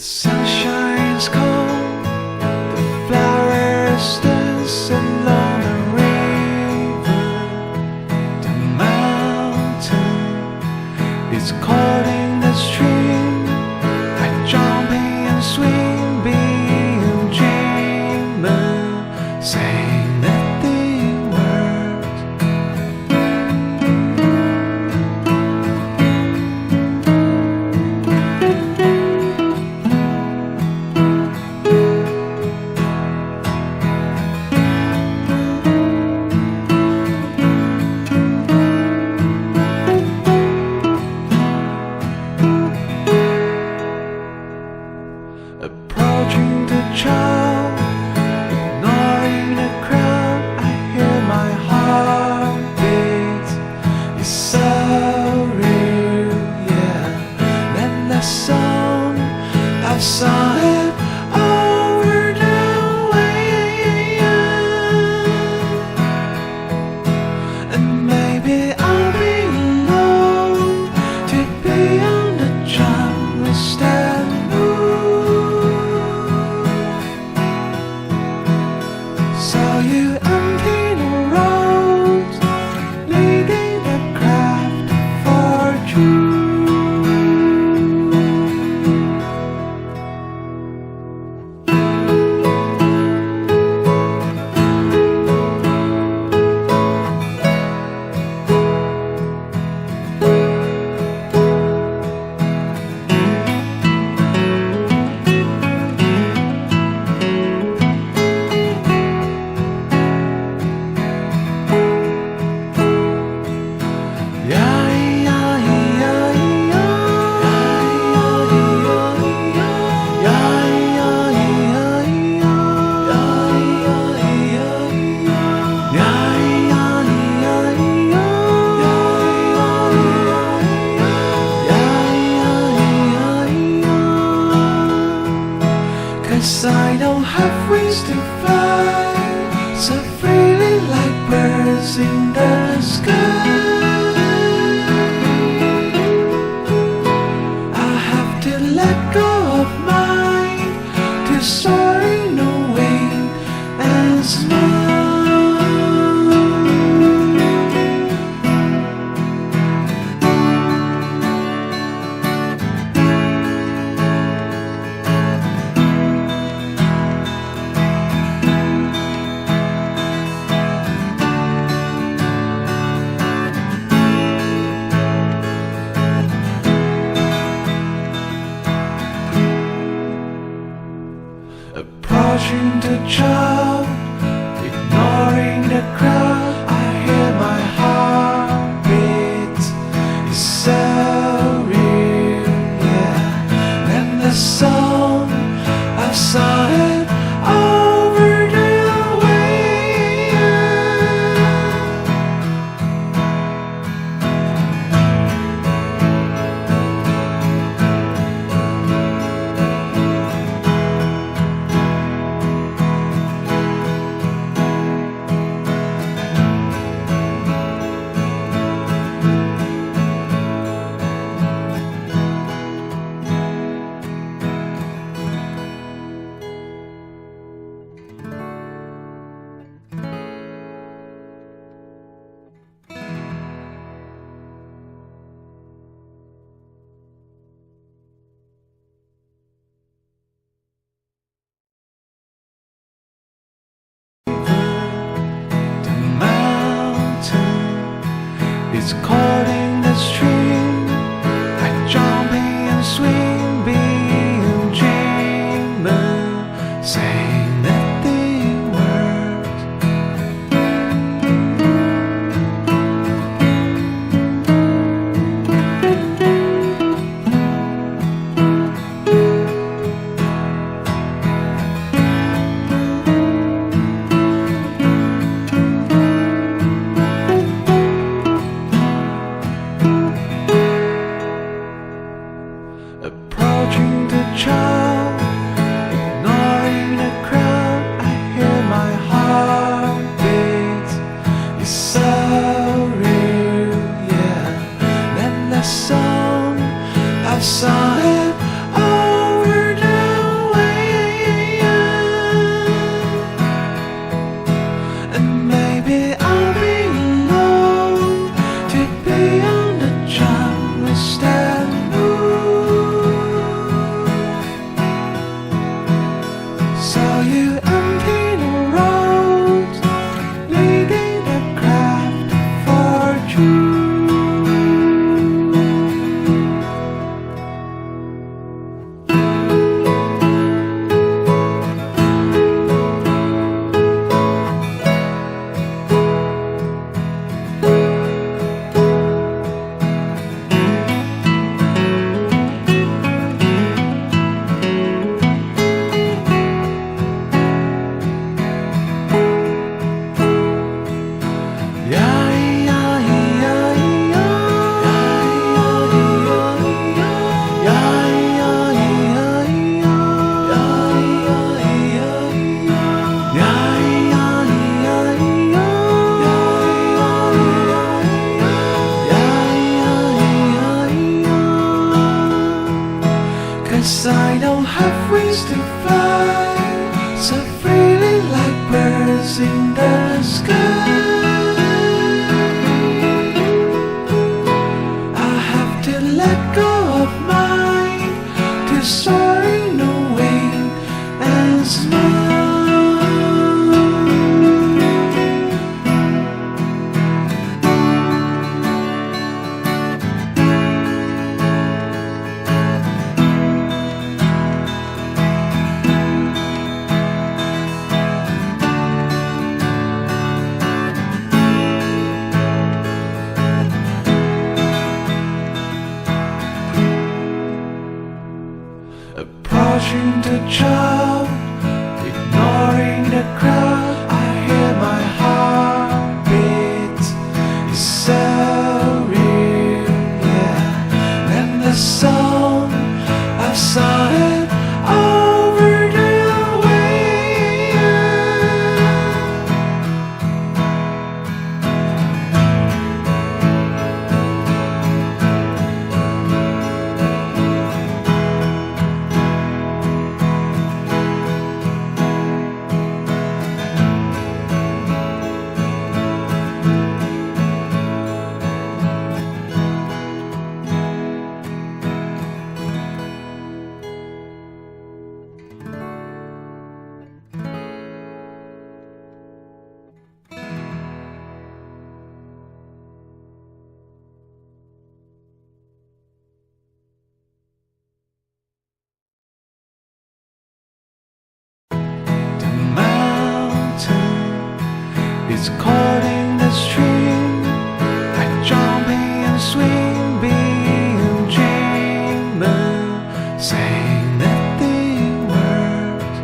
sunshine is cold, the flowers dance along the river. The mountain is calling the stream. I jump in and swim, being a dreamer, saying nothing words. Approaching the child, ignoring the crowd, I hear my heart beat. It's so real, yeah. Then the song, I've sung it over the way, and maybe I'll be alone to be on the jungle stand. So you empty the roads, leading the craft for you. Cause I don't have wings to fly so freely like birds in the sky. I have to let go of mine to soar in the wind and smile. Approaching the child, ignoring the crowd, I hear my heart beat. It's so real, yeah. And the song, I've sung it over the way. It's calling the stream. I jump in and swim, being a dreamer, saying nothing words. It's caught in the stream, like jumping and swinging, being a dreamer, saying nothing words.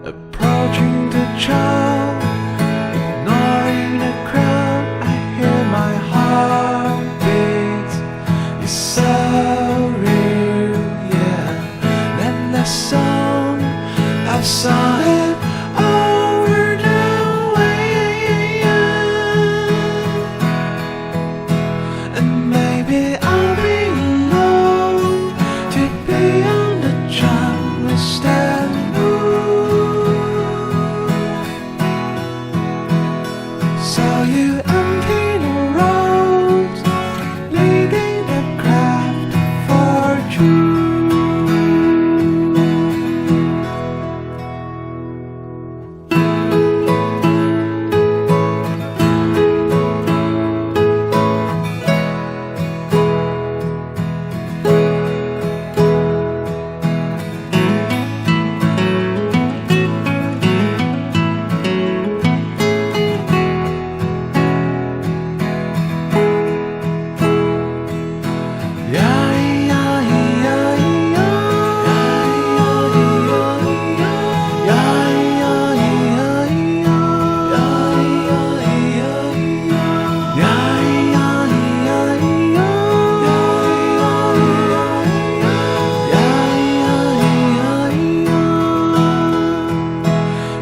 Approaching the child, ignoring the crowd, I hear my heart beat. It's so real, yeah. Then the song, I've sung it over the way, and maybe I'll be alone to be on the jungle stand. So you empty the road, leading the craft for you.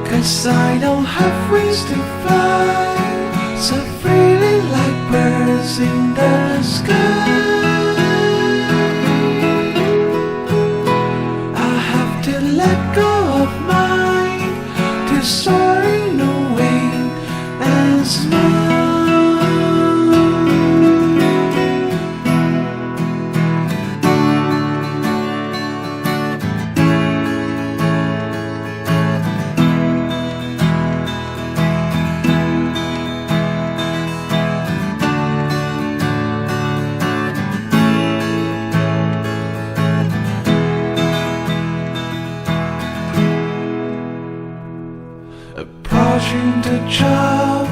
Cause I don't have wings to fly so freely like birds in the sky. I have to let go of mine to soar in the wind and smile. Approaching the child,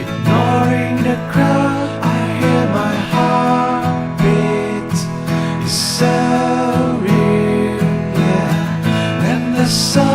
ignoring the crowd, I hear my heart beat. It's so real, yeah. And the sun